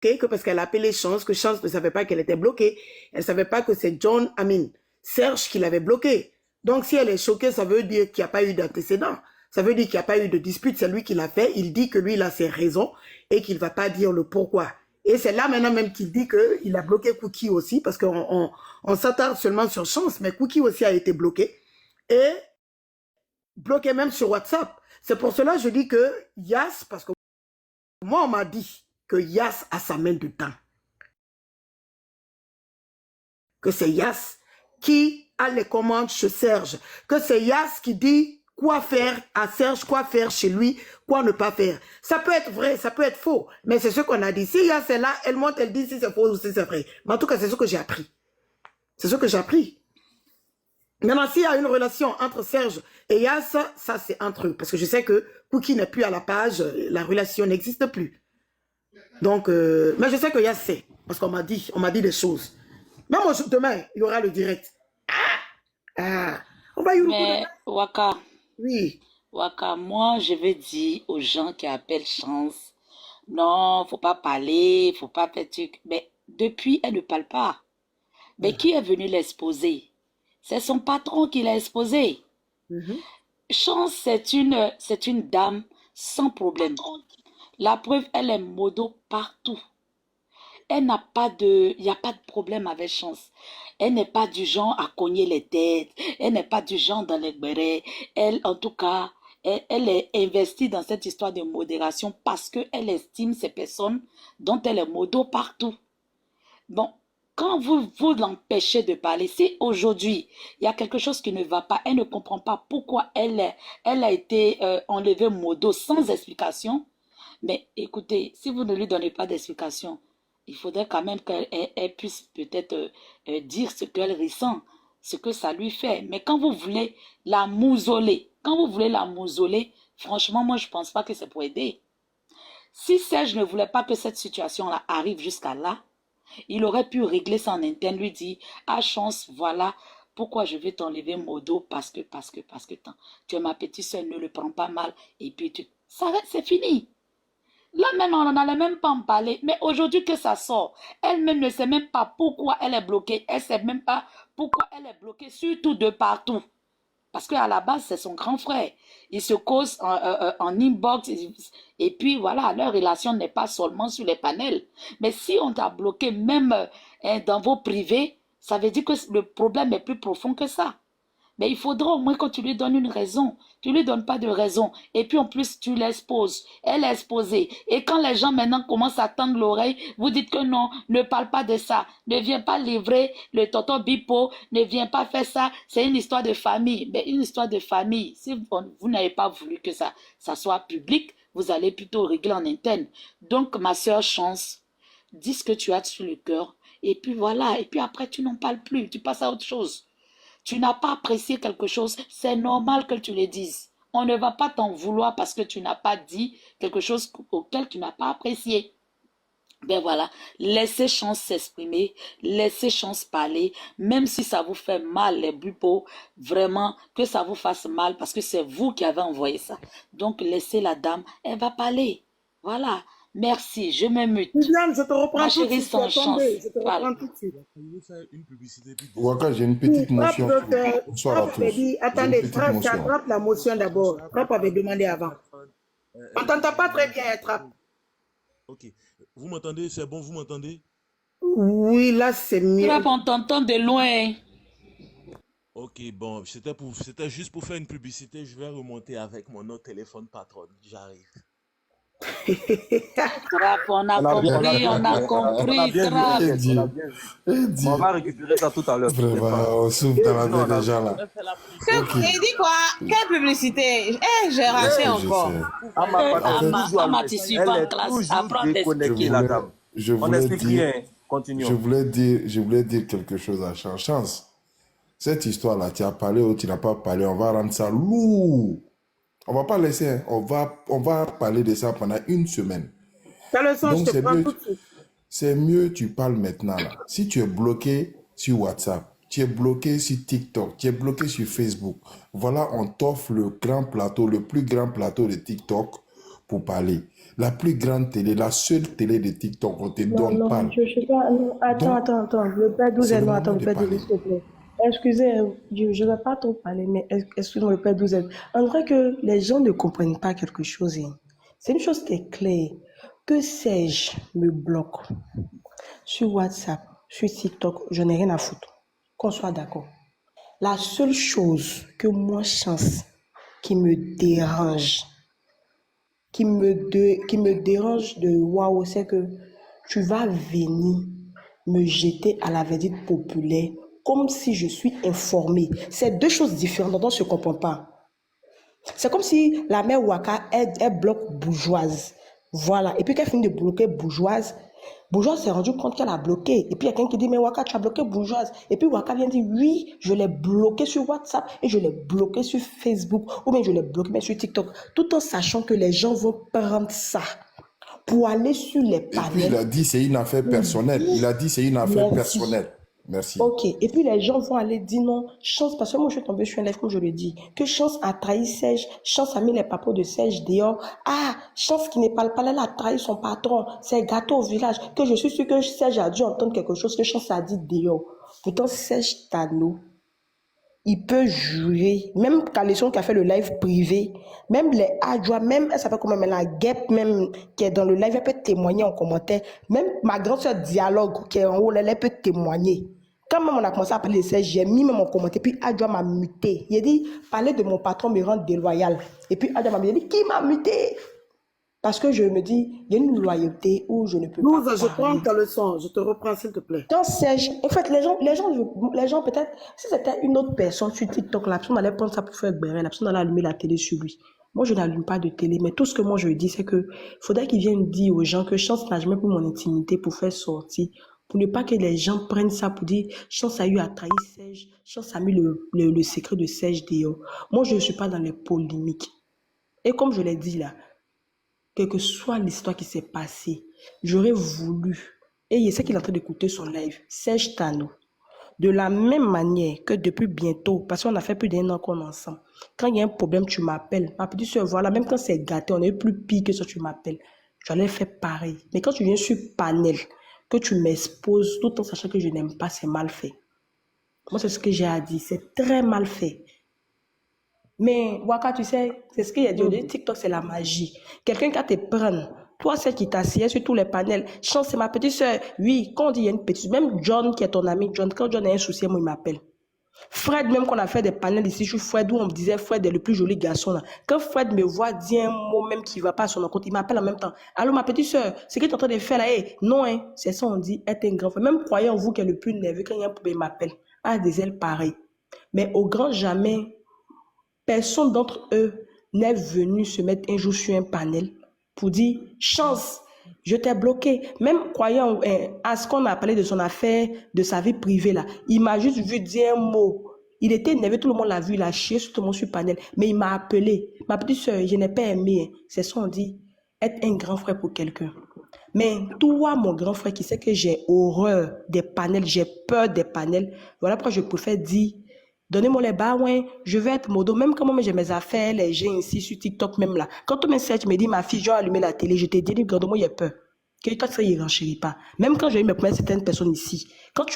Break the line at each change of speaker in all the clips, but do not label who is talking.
que parce qu'elle a appelé Chance, que Chance ne savait pas qu'elle était bloquée. Elle ne savait pas que c'est Serge qui l'avait bloquée. Donc, si elle est choquée, ça veut dire qu'il n'y a pas eu d'antécédent. Ça veut dire qu'il n'y a pas eu de dispute. C'est lui qui l'a fait. Il dit que lui, il a ses raisons et qu'il ne va pas dire le pourquoi. Et c'est là maintenant même qu'il dit qu'il a bloqué Cookie aussi, parce qu'on s'attarde seulement sur Chance, mais Cookie aussi a été bloqué. Et bloqué même sur WhatsApp. C'est pour cela que je dis que Yas, parce que moi, on m'a dit que Yas a sa main dedans. Que c'est Yas qui a les commandes chez Serge. Que c'est Yas qui dit quoi faire à Serge, quoi faire chez lui, quoi ne pas faire. Ça peut être vrai, ça peut être faux, mais c'est ce qu'on a dit. Si Yas est là, elle monte, elle dit si c'est faux ou si c'est vrai. Mais en tout cas, c'est ce que j'ai appris. C'est ce que j'ai appris. Maintenant, s'il y a une relation entre Serge et Yas, ça c'est entre eux. Parce que je sais que Cookie n'est plus à la page, la relation n'existe plus. Donc, mais je sais que Yas sait, parce qu'on m'a dit des choses. Même demain, il y aura le direct. On va y
Mais Waka,
oui.
Waka, moi je veux dire aux gens qui appellent Chance, non, faut pas parler, faut pas faire truc. Mais depuis, elle ne parle pas. Mais qui est venu l'exposer? C'est son patron qui l'a exposé. Chance, c'est une dame sans problème. La preuve, elle est modo partout. Elle n'a pas de, il n'y a pas de problème avec Chance. Elle n'est pas du genre à cogner les têtes. Elle n'est pas du genre dans les bérets. Elle, en tout cas, elle est investie dans cette histoire de modération parce qu'elle estime ces personnes dont elle est modo partout. Bon, quand vous l'empêchez de parler, si aujourd'hui, il y a quelque chose qui ne va pas, elle ne comprend pas pourquoi elle a été enlevée modo sans explication, mais écoutez, si vous ne lui donnez pas d'explication, il faudrait quand même qu'elle puisse peut-être dire ce qu'elle ressent, ce que ça lui fait. Mais quand vous voulez la mousoler, franchement, moi, je ne pense pas que c'est pour aider. Si Serge ne voulait pas que cette situation-là arrive jusqu'à là, il aurait pu régler ça en interne, lui dire, ah Chance, voilà pourquoi je vais t'enlever modo, parce que, tu es ma petite soeur, ne le prends pas mal, et puis c'est fini. Là maintenant, on n'en allait même pas en parler, mais aujourd'hui que ça sort, elle-même ne sait même pas pourquoi elle est bloquée, elle ne sait même pas pourquoi elle est bloquée, surtout de partout. Parce qu'à la base, c'est son grand frère. Ils se causent en inbox. Et puis voilà, leur relation n'est pas seulement sur les panels. Mais si on t'a bloqué même dans vos privés, ça veut dire que le problème est plus profond que ça. Mais il faudra au moins que tu lui donnes une raison. Tu ne lui donnes pas de raison. Et puis en plus, tu l'exposes. Elle est exposée. Et quand les gens maintenant commencent à tendre l'oreille, vous dites que non, ne parle pas de ça. Ne viens pas livrer le tonton Bipo. Ne viens pas faire ça. C'est une histoire de famille. Mais une histoire de famille, si vous n'avez pas voulu que ça soit public, vous allez plutôt régler en interne. Donc, ma soeur Chance, dis ce que tu as sur le cœur. Et puis voilà. Et puis après, tu n'en parles plus. Tu passes à autre chose. Tu n'as pas apprécié quelque chose, c'est normal que tu le dises. On ne va pas t'en vouloir parce que tu n'as pas dit quelque chose auquel tu n'as pas apprécié. Ben voilà, laissez Chance s'exprimer, laissez Chance parler, même si ça vous fait mal les bupos, vraiment que ça vous fasse mal parce que c'est vous qui avez envoyé ça. Donc laissez la dame, elle va parler. Voilà, merci, je me mute.
Viviane, je te reprends
Ma
tout de
chérie
suite.
sans chance.
Je te reprends tout de suite.
Waka, j'ai une petite motion. Bonsoir à tous.
Attendez, Trapp, attrape la motion d'abord. Trapp avait demandé avant. On t'entend pas très bien, Trapp.
Ok. Vous m'entendez? C'est bon, vous m'entendez?
Oui, là, c'est mieux.
Trapp, on t'entend de loin.
Ok, bon, c'était juste pour faire une publicité. Je vais remonter avec mon autre téléphone patron. J'arrive.
Trapp, on a compris, Trapp.
On va récupérer ça tout à l'heure.
Vraiment, on souffle dans la tête des gens là.
Il dit quoi? Quelle publicité? J'ai raté encore.
Ama, tu suis pas en classe. Apprends d'expliquer.
On n'explique rien. Continuons. Je voulais dire quelque chose à Chance. Cette histoire-là, tu as parlé ou tu n'as pas parlé, on va rendre ça lourd. On va pas laisser, hein. On va parler de ça pendant une semaine. Donc c'est mieux tu parles maintenant là. Si tu es bloqué sur WhatsApp, tu es bloqué sur TikTok, tu es bloqué sur Facebook, voilà, on t'offre le plus grand plateau de TikTok pour parler. La plus grande télé, la seule télé de TikTok, on te donne pas.
Non, je sais pas. Non, attends. Le père 12
C'est le
non,
moment
attends, le
de
père
parler.
12, s'il te plaît. Excusez, je ne vais pas trop parler, mais excuse-moi, le père 12. On dirait que les gens ne comprennent pas quelque chose. C'est une chose qui est claire. Que Serge me bloque sur WhatsApp, sur TikTok, je n'ai rien à foutre. Qu'on soit d'accord. La seule chose que moi, chance, qui me dérange, qui me dérange de waouh, c'est que tu vas venir me jeter à la verdict populaire comme si je suis informée. C'est deux choses différentes dont je ne comprends pas. C'est comme si la mère Waka, elle bloque bourgeoise. Voilà. Et puis qu'elle finit de bloquer bourgeoise, bourgeoise s'est rendu compte qu'elle a bloqué. Et puis il y a quelqu'un qui dit, mais Waka, tu as bloqué bourgeoise. Et puis Waka vient dire, oui, je l'ai bloqué sur WhatsApp et je l'ai bloqué sur Facebook ou bien je l'ai bloqué sur TikTok. Tout en sachant que les gens vont prendre ça pour aller sur les panels.
Et puis il a dit, c'est une affaire personnelle. Il a dit, c'est une affaire personnelle. Merci.
Ok, et puis les gens vont aller dire non, Chance, parce que moi je suis tombée sur un live comme je le dis, que Chance a trahi Serge, Chance a mis les papas de Serge dehors, Chance qui ne parle pas, elle a trahi son patron, c'est gâteau au village, que je suis sûre que Serge a dû entendre quelque chose que Chance a dit dehors. Pourtant Serge Tano, il peut jurer, même Calisson qui a fait le live privé, même les adjoints, même elle s'appelle comment, mais la guêpe même qui est dans le live, elle peut témoigner en commentaire, même ma grande soeur Dialogue qui est en haut, elle peut témoigner. Quand même on a commencé à parler de ça, j'ai mis même mon commentaire, puis Adjoa m'a muté. Il a dit, parler de mon patron me rend déloyal. Et puis Adjoa m'a dit, qui m'a muté? Parce que je me dis, il y a une loyauté où je ne peux pas.
Je prends ta leçon, je te reprends s'il te plaît.
Dans Serge, en fait, les gens peut-être, si c'était une autre personne sur TikTok, la personne allait prendre ça pour faire béret, la personne allait allumer la télé sur lui. Moi, je n'allume pas de télé, mais tout ce que moi je dis, c'est que faudrait qu'ils viennent dire aux gens que Chance n'a jamais pris mon intimité pour faire sortir. Pour ne pas que les gens prennent ça pour dire Chance a eu à trahir Serge, Chance a mis le secret de Serge dehors. Moi, je ne suis pas dans les polémiques. Et comme je l'ai dit là, quelle que soit l'histoire qui s'est passée, j'aurais voulu, et il sait qu'il est en train d'écouter son live, Serge Tano, de la même manière que depuis bientôt, parce qu'on a fait plus d'un an qu'on est ensemble, quand il y a un problème, tu m'appelles. Ma petite soeur, voilà, même quand c'est gâté, on est plus pire que ça, tu m'appelles. Tu allais faire pareil. Mais quand tu viens sur panel, que tu m'exposes tout en sachant que je n'aime pas, c'est mal fait. Moi, c'est ce que j'ai à dire. C'est très mal fait. Mais, Waka, tu sais, c'est ce qu'il y a dit. TikTok, c'est la magie. Quelqu'un qui a te prendre. Toi, celle qui t'assied sur tous les panels. Chance, c'est ma petite soeur. Oui, quand on dit il y a une petite, même John, qui est ton ami, John, quand John a un souci, moi, il m'appelle. Fred, même qu'on a fait des panels ici, je suis Fred, où on me disait Fred est le plus joli garçon là. Quand Fred me voit dire un mot même qui ne va pas à son compte, il m'appelle en même temps. Allô, ma petite soeur, ce que tu es en train de faire là, non, hein, c'est ça, on dit, être un grand frère. Même croyant vous qui est le plus nerveux, quand il y a un problème, il m'appelle. Des ailes pareilles. Mais au grand jamais, personne d'entre eux n'est venu se mettre un jour sur un panel pour dire Chance, je t'ai bloqué. Même croyant à ce qu'on a parlé de son affaire, de sa vie privée là, il m'a juste vu dire un mot. Il était énervé, tout le monde l'a vu, il a chié sur tout le monde sur le panel. Mais il m'a appelé. Ma petite soeur, je n'ai pas aimé. C'est ça, on dit, être un grand frère pour quelqu'un. Mais toi, mon grand frère, qui sait que j'ai horreur des panels, j'ai peur des panels, voilà pourquoi je préfère dire, donnez-moi les bas, ouais, je vais être modo. Même quand moi j'ai mes affaires, les gens ici sur TikTok, même là. Quand tu me cherches, tu me dis, ma fille, je vais allumer la télé, je te dis, regarde-moi, il y a peur. Que toi, ça ne renchérit pas. Même quand j'ai eu mes premières certaines personnes ici,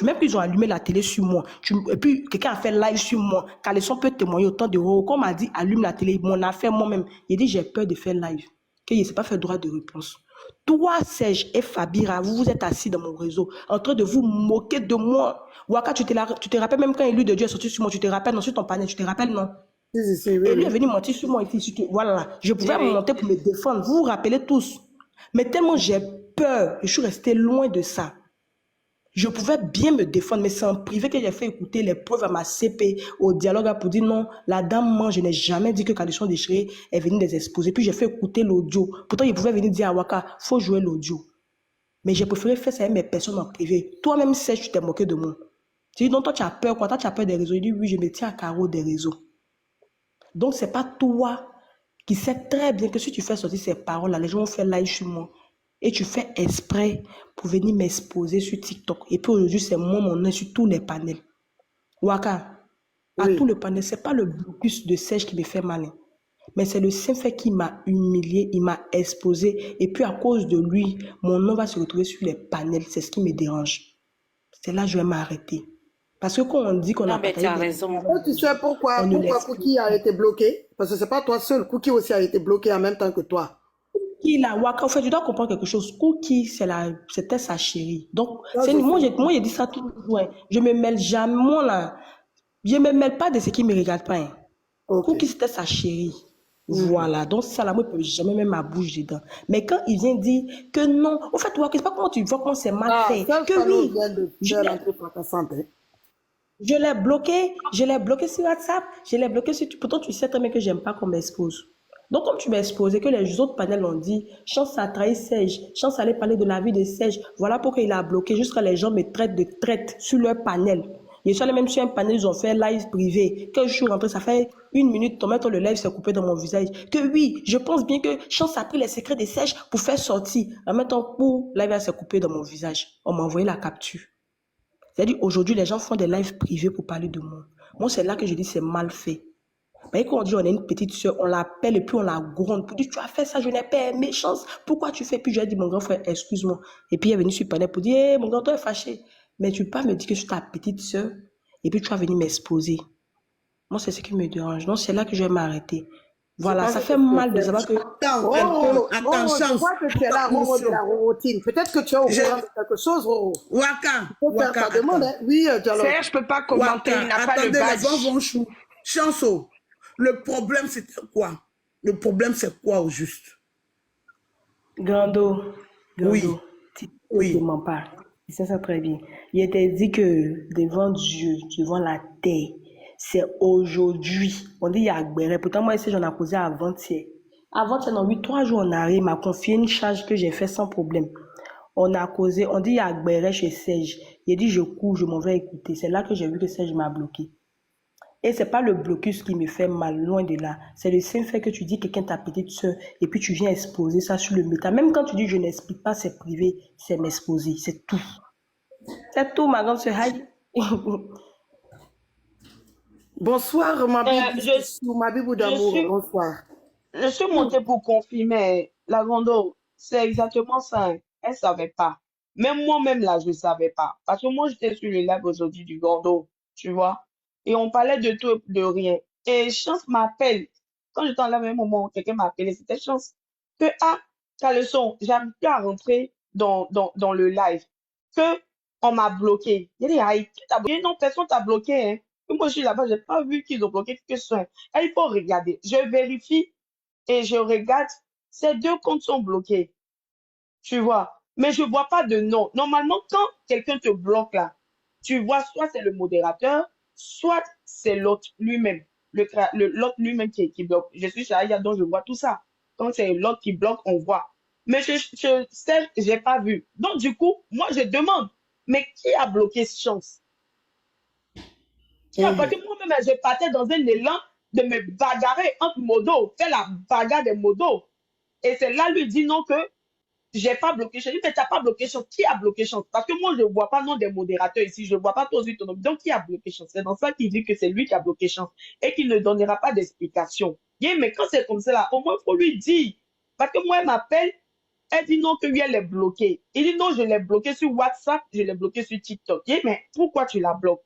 même qu'ils ont allumé la télé sur moi, et puis quelqu'un a fait live sur moi, Calisson peut témoigner autant de haut, qu'on m'a dit, allume la télé, mon affaire moi-même. Il dit, j'ai peur de faire live. Que je ne sais pas faire droit de réponse. Toi, Serge et Fabira, vous êtes assis dans mon réseau, en train de vous moquer de moi. Waka, tu te rappelles même quand l'élu de Dieu est sorti sur moi, tu te rappelles, non, sur ton panel, tu te rappelles, non?
Oui,
et lui est venu mentir sur moi ici. Voilà, je pouvais monter pour me défendre. Vous vous rappelez tous. Mais tellement j'ai peur, je suis restée loin de ça. Je pouvais bien me défendre, mais c'est en privé que j'ai fait écouter les preuves à ma CP, au dialogue pour dire non, la dame, moi, je n'ai jamais dit que Calisson déchiré est venu les exposer. Puis j'ai fait écouter l'audio. Pourtant, il pouvait venir dire à Waka, il faut jouer l'audio. Mais j'ai préféré faire ça avec mes personnes en privé. Toi-même, Serge, tu t'es moqué de moi. Tu dis non, toi, tu as peur quoi? Toi, tu as peur des réseaux. Il dit oui, je me tiens à carreau des réseaux. Donc, c'est pas toi qui sais très bien que si tu fais sortir ces paroles-là, les gens vont faire live sur moi. Et tu fais exprès pour venir m'exposer sur TikTok. Et puis aujourd'hui, c'est moi, mon nom sur tous les panels. Waka, à tous les panels, ce n'est pas le blocus de Serge qui me fait mal. Mais c'est le simple fait qu'il m'a humilié, il m'a exposé. Et puis à cause de lui, mon nom va se retrouver sur les panels. C'est ce qui me dérange. C'est là que je vais m'arrêter. Parce que quand on dit qu'on a
Non, mais tu
partagé
as
des
raison.
Et tu sais pourquoi,
on ne
pourquoi
laisse
Cookie a été bloqué? Parce que c'est pas toi seul. Cookie aussi a été bloqué en même temps que toi.
Cookie, là, Waka, en fait, tu dois comprendre quelque chose. Cookie, c'était sa chérie. Donc,
Ça,
c'est,
je
moi,
sais.
j'ai dit ça tout. Ouais. Je me mêle jamais, moi, là. Je me mêle pas de ce qui me regarde pas. Hein.
Ok.
Cookie, c'était sa chérie. Voilà. Donc, ça, là, moi, je peux jamais mettre ma bouche dedans. Mais quand il vient dire que non, en fait, Waka, c'est pas comment tu vois comment c'est mal
Ah,
fait.
ça,
Que
ça nous
oui,
vient de
je
faire
l'ai
l'entrée fracassante. Hein.
je l'ai bloqué sur WhatsApp, je l'ai bloqué sur... Pourtant, tu sais très bien que j'aime pas qu'on m'expose. Donc, comme tu m'as exposé, que les autres panels ont dit, chance à trahir Serge, chance à aller parler de la vie de Serge, voilà pourquoi il a bloqué, jusqu'à les gens me traitent de traite sur leur panel. Je suis allé même sur un panel, ils ont fait live privé. Quand je suis rentré, ça fait 1 minute, le live s'est coupé dans mon visage. Que oui, je pense bien que chance a pris les secrets de Serge pour faire sortir. En même temps, pour live s'est coupé dans mon visage. On m'a envoyé la capture. C'est-à-dire, aujourd'hui, les gens font des lives privés pour parler de moi. Moi, c'est là que je dis c'est mal fait. Mais quand on dit on a une petite soeur, on l'appelle et puis on la gronde pour dire tu as fait ça, je n'ai pas aimé, chance, pourquoi tu fais? Puis je lui ai dit mon grand frère, excuse-moi. Et puis il est venu sur le panel pour dire, hey, mon grand frère est fâché. Mais tu peux pas me dire que je suis ta petite soeur et puis tu vas venir m'exposer. Moi, c'est ce qui me dérange. Donc, c'est là que je vais m'arrêter. Voilà, ça fait mal de savoir que...
Attends,
Roro,
attends,
je
chance.
vois que tu es là, Roro de la Rorotine. Peut-être que tu es au courant de quelque chose, Roro.
Waka,
Tu peux faire ta demande, hein. Oui, dialogue.
Serge peut pas commenter, il n'a pas de
attendez, les voix
badge.
vont chou. Chanso, le problème c'était quoi? Le problème c'est quoi au juste?
Grando,
Oui.
tu
Oui.
ne mens pas. Tu sais ça très bien. Il était dit que devant Dieu, devant la terre, c'est aujourd'hui. On dit il y a Agbere. Pourtant, moi, ici, j'en ai causé avant-hier. Avant-hier, non, oui, 3 jours en arrière, il m'a confié une charge que j'ai fait sans problème. On a causé, on dit il y a Agbere chez Serge. Il a dit je cours, je m'en vais écouter. C'est là que j'ai vu que Serge m'a bloqué. Et c'est pas le blocus qui me fait mal, loin de là. C'est le simple fait que tu dis quelqu'un ta petite soeur et puis tu viens exposer ça sur le méta. Même quand tu dis je n'explique pas, c'est privé, c'est m'exposer, c'est tout. C'est tout, ma grande soeur.
Bonsoir, ma bibou d'amour. Bonsoir.
Je suis montée pour confirmer. La Gondo, c'est exactement ça. Hein. Elle ne savait pas. Même moi-même, là, je ne savais pas. Parce que moi, j'étais sur le live aujourd'hui du Gondo, tu vois. Et on parlait de tout, de rien. Et Chance m'appelle. Quand j'étais en là, même moment où quelqu'un m'a appelé, c'était Chance. Que, Caleçon, j'arrive plus à rentrer dans le live. Que, on m'a bloqué. Il dit, aïe, qui t'a bloqué? Non, personne t'a bloqué, hein. Et moi, je suis là-bas, j'ai pas vu qu'ils ont bloqué que ça. Et il faut regarder. Je vérifie et je regarde. Ces 2 comptes sont bloqués. Tu vois. Mais je vois pas de nom. Normalement, quand quelqu'un te bloque là, tu vois soit c'est le modérateur, soit c'est l'autre lui-même. L'autre lui-même qui bloque. Je suis chez Aya, donc je vois tout ça. Quand c'est l'autre qui bloque, on voit. Mais je sais, j'ai pas vu. Donc, du coup, moi, je demande, mais qui a bloqué ce Chance? Parce que moi-même, je partais dans un élan de me bagarrer entre modos, faire la bagarre des modos. Et c'est là, lui dit non que j'ai pas bloqué Chance. Mais t'as pas bloqué Chance. Qui a bloqué Chance? Parce que moi, je vois pas nom des modérateurs ici. Je vois pas toi aussi ton nom. Donc, qui a bloqué Chance? C'est dans ça qu'il dit que c'est lui qui a bloqué Chance et qu'il ne donnera pas d'explication. Yeah, mais quand c'est comme ça, là, au moins, il faut lui dire. Parce que moi, elle m'appelle, elle dit non que lui, elle est bloquée. Il dit non, je l'ai bloqué sur WhatsApp, je l'ai bloqué sur TikTok. Yeah, mais pourquoi tu la bloques?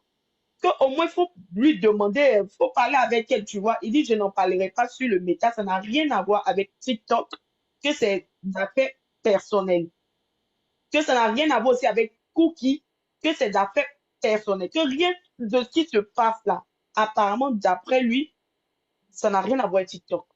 Qu'au moins, il faut lui demander, il faut parler avec elle, tu vois. Il dit, je n'en parlerai pas sur le méta, ça n'a rien à voir avec TikTok, que c'est d'affaires personnelles. Que ça n'a rien à voir aussi avec Cookie, que c'est d'affaires personnelles. Que rien de ce qui se passe là, apparemment, d'après lui, ça n'a rien à voir avec TikTok.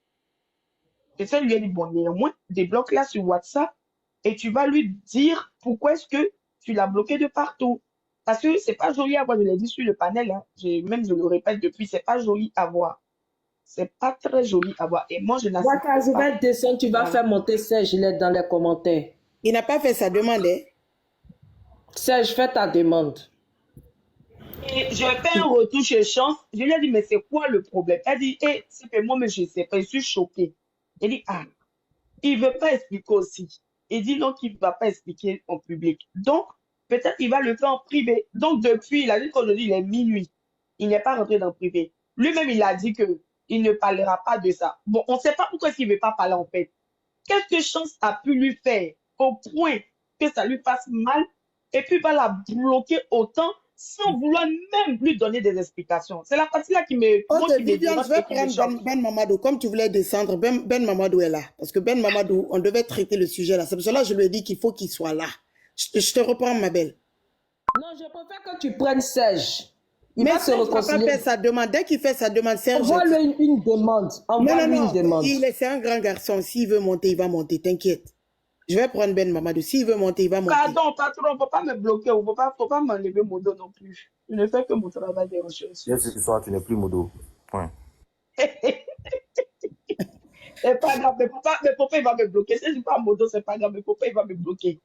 Et ça, lui a dit, bon, néanmoins, débloque là sur WhatsApp et tu vas lui dire pourquoi est-ce que tu l'as bloqué de partout. Parce que c'est pas joli à voir, je l'ai dit sur le panel, hein. Même je le répète depuis, c'est pas joli à voir. C'est pas très joli à voir. Et moi, je n'accepte
Waka, je
pas.
vais descendre, tu vas faire monter Serge Gillette dans les commentaires.
Il n'a pas fait sa demande, hein?
Serge, fais ta demande.
Et je fais un retour chez Chance. Je lui ai dit, mais c'est quoi le problème? Elle dit, c'est moi, mais je sais pas, je suis choquée. Elle dit, il veut pas expliquer aussi. Il dit non qu'il ne va pas expliquer en public. Donc, peut-être qu'il va le faire en privé. Donc, depuis, il a dit qu'aujourd'hui, il est minuit. Il n'est pas rentré dans le privé. Lui-même, il a dit que il ne parlera pas de ça. Bon, on ne sait pas pourquoi il ne veut pas parler en fait. Qu'est-ce que Chance a pu lui faire au point que ça lui fasse mal et puis va la bloquer autant sans vouloir même lui donner des explications. C'est la partie-là qui me...
Ok, Viviane, je vais prendre Ben Mamadou. Comme tu voulais descendre, Ben Mamadou est là. Parce que Ben Mamadou, on devait traiter le sujet là. C'est pour cela que je lui ai dit qu'il faut qu'il soit là. Je te reprends, ma belle.
Non, je préfère que tu prennes Serge. Il
Mais
va se réconcilier.
Il va faire sa demande. Dès qu'il fait sa demande, Serge...
Envoie-lui une demande. Envoie-lui une demande.
C'est un grand garçon. S'il veut monter, il va monter. T'inquiète. Je vais prendre Ben Mamadou. S'il veut monter, il va monter.
Pardon, patron, il ne faut pas me bloquer. Il ne faut pas m'enlever mon dos non plus. Je ne fais que mon travail de recherche.
Bien sûr, ce soir, tu n'es plus modo. Point.
C'est pas grave. Mais pourquoi il va me bloquer? Si je ne suis pas modo, c'est pas grave. Mais pourquoi il va me bloquer?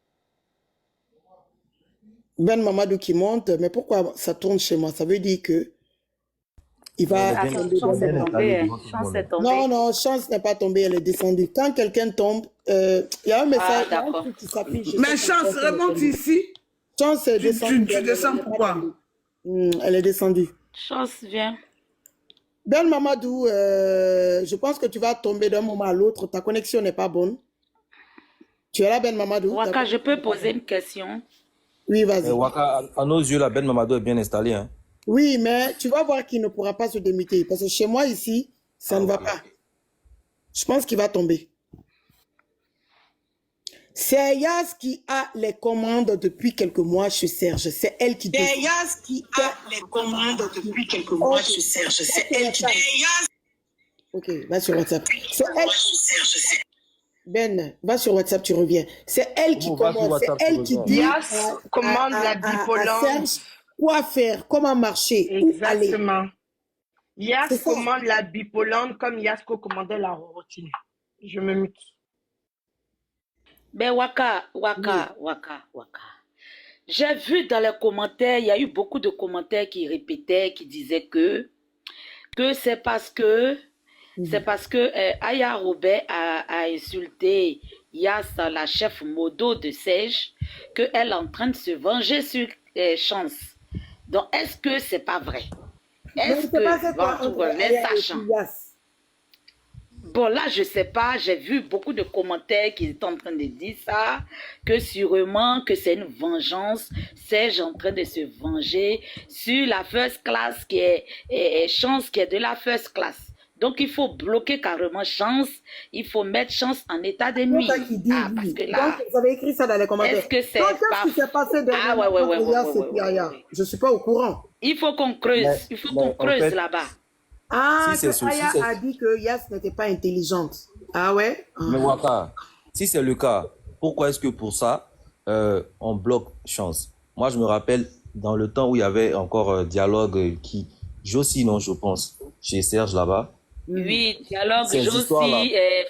Ben Mamadou qui monte, mais pourquoi ça tourne chez moi? Ça veut dire que il va...
Chance est tombée. Chance est tombée.
Non, Chance n'est pas tombée, elle est descendue. Quand quelqu'un tombe, il y a un message qui s'affiche.
Mais Chance, remonte ici.
Chance est descendue.
Tu descends pourquoi?
Elle est descendue.
Chance vient.
Ben Mamadou, je pense que tu vas tomber d'un moment à l'autre. Ta connexion n'est pas bonne. Tu es là, Ben Mamadou?
Waka, je peux poser une question?
Oui, vas-y.
Waka, à nos yeux, la Ben Mamadou est bien installée. Hein.
Oui, mais tu vas voir qu'il ne pourra pas se démuter. Parce que chez moi, ici, ça ne va pas. Je pense qu'il va tomber. C'est Yas qui a les commandes depuis quelques mois chez Serge. C'est elle qui...
C'est Yas qui a les commandes depuis quelques mois chez Serge. C'est elle qui...
Ok, va sur WhatsApp. C'est elle... Ben, va sur WhatsApp, tu reviens. C'est elle qui commande, c'est elle qui dit
Yas commande la bipolante.
Serge quoi faire, comment marcher,
Exactement.
où aller.
Yas commande la bipolante comme Yasko commandait la routine. Je me mute.
Ben Waka. J'ai vu dans les commentaires, il y a eu beaucoup de commentaires qui répétaient, qui disaient que c'est parce que Aya Robert a insulté Yas, la chef modo de Serge, qu'elle est en train de se venger sur Chance. Donc, est-ce que c'est pas vrai? Est-ce que bon, là, je sais pas, j'ai vu beaucoup de commentaires qui étaient en train de dire ça, que sûrement que c'est une vengeance, Serge en train de se venger sur la first class qui est Chance qui est de la first class. Donc, il faut bloquer carrément Chance. Il faut mettre Chance en état de nuire. Parce que là,
donc, vous avez écrit ça dans les commentaires.
Est-ce que c'est
pas... Qu'est-ce qui s'est passé derrière Je ne suis pas au courant.
Il faut qu'on creuse. Il faut qu'on creuse là-bas.
Ah, si Aya a dit que Yas n'était pas intelligente. Ah ouais?
Mais Waka, si c'est le cas, pourquoi est-ce que pour ça, on bloque Chance? Moi, je me rappelle, dans le temps où il y avait encore dialogue qui... Josie, non, je pense, chez Serge là-bas.
Oui, dialogue Josie,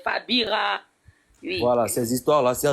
Fabira. Oui.
Voilà, ces histoires-là, Serge